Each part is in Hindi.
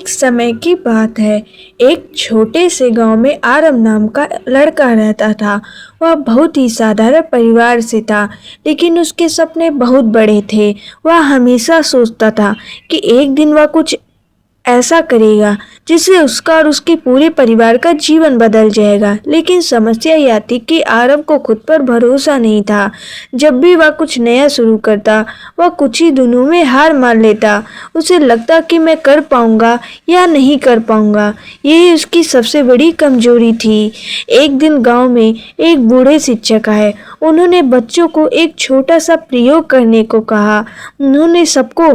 एक समय की बात है। एक छोटे से गांव में आरव नाम का लड़का रहता था। वह बहुत ही साधारण परिवार से था, लेकिन उसके सपने बहुत बड़े थे। वह हमेशा सोचता था कि एक दिन वह कुछ ऐसा करेगा जिससे उसका और उसके पूरे परिवार का जीवन बदल जाएगा। लेकिन समस्या यह थी कि आरव को खुद पर भरोसा नहीं था। जब भी वह कुछ नया शुरू करता, वह कुछ ही दिनों में हार मान लेता। उसे लगता कि मैं कर पाऊंगा या नहीं कर पाऊंगा। यही उसकी सबसे बड़ी कमजोरी थी। एक दिन गांव में एक बूढ़े शिक्षक आए। उन्होंने बच्चों को एक छोटा सा प्रयोग करने को कहा। उन्होंने सबको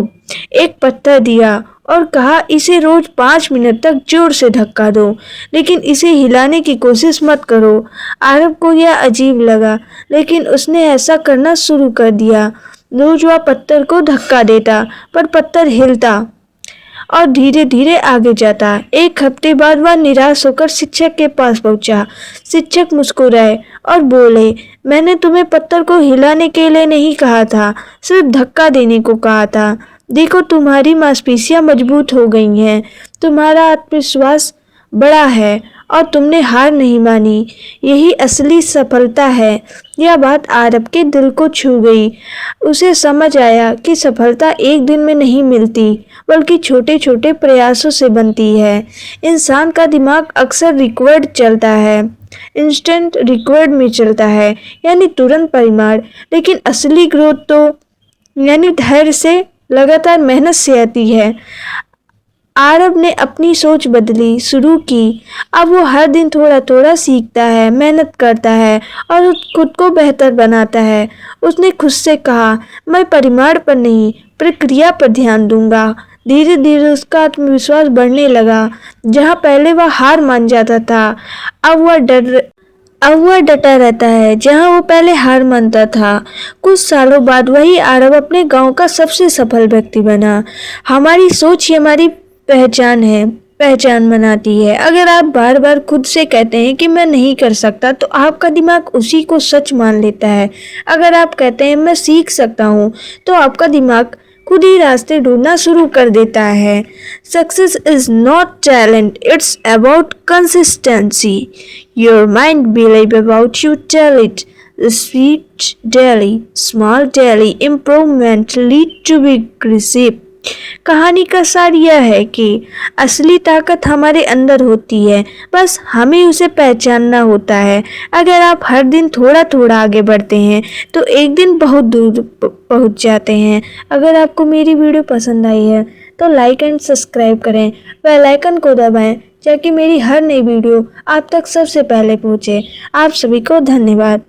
एक पत्थर दिया और कहा, इसे रोज 5 मिनट तक जोर से धक्का दो, लेकिन इसे हिलाने की कोशिश मत करो। आरव को यह अजीब लगा, लेकिन उसने ऐसा करना शुरू कर दिया। रोज वह पत्थर को धक्का देता, पर पत्थर हिलता और धीरे धीरे आगे जाता। एक हफ्ते बाद वह निराश होकर शिक्षक के पास पहुंचा। शिक्षक मुस्कुराए और बोले, मैंने तुम्हें पत्थर को हिलाने के लिए नहीं कहा था, सिर्फ धक्का देने को कहा था। देखो, तुम्हारी मांसपेशियां मजबूत हो गई हैं, तुम्हारा आत्मविश्वास बड़ा है और तुमने हार नहीं मानी। यही असली सफलता है। यह बात आरव के दिल को छू गई। उसे समझ आया कि सफलता एक दिन में नहीं मिलती, बल्कि छोटे छोटे प्रयासों से बनती है। इंसान का दिमाग अक्सर रिकॉर्ड चलता है, इंस्टेंट रिकॉर्ड में चलता है, यानी तुरंत परिणाम। लेकिन असली ग्रोथ तो यानी धैर्य से, लगातार मेहनत से आती है। आरव ने अपनी सोच बदली शुरू की। अब वो हर दिन थोड़ा थोड़ा सीखता है, मेहनत करता है और खुद को बेहतर बनाता है। उसने खुद से कहा, मैं परिमाण पर नहीं, प्रक्रिया पर ध्यान दूंगा। धीरे धीरे उसका आत्मविश्वास बढ़ने लगा। जहाँ पहले वह हार मान जाता था, अब वह डटा रहता है। जहाँ वो पहले हार मानता था। कुछ सालों बाद वही आरव अपने गांव का सबसे सफल व्यक्ति बना। हमारी सोच ही हमारी पहचान बनाती है। अगर आप बार बार खुद से कहते हैं कि मैं नहीं कर सकता, तो आपका दिमाग उसी को सच मान लेता है। अगर आप कहते हैं मैं सीख सकता हूँ, तो आपका दिमाग खुद ही रास्ते ढूंढना शुरू कर देता है। Success is not talent, it's about consistency. Your mind believe about you tell it. Repeat daily, small daily improvement lead to big receipt। कहानी का सार यह है कि असली ताकत हमारे अंदर होती है, बस हमें उसे पहचानना होता है। अगर आप हर दिन थोड़ा थोड़ा आगे बढ़ते हैं, तो एक दिन बहुत दूर पहुंच जाते हैं। अगर आपको मेरी वीडियो पसंद आई है, तो लाइक एंड सब्सक्राइब करें, बेल आइकन को दबाएं, ताकि मेरी हर नई वीडियो आप तक सबसे पहले पहुंचे। आप सभी को धन्यवाद।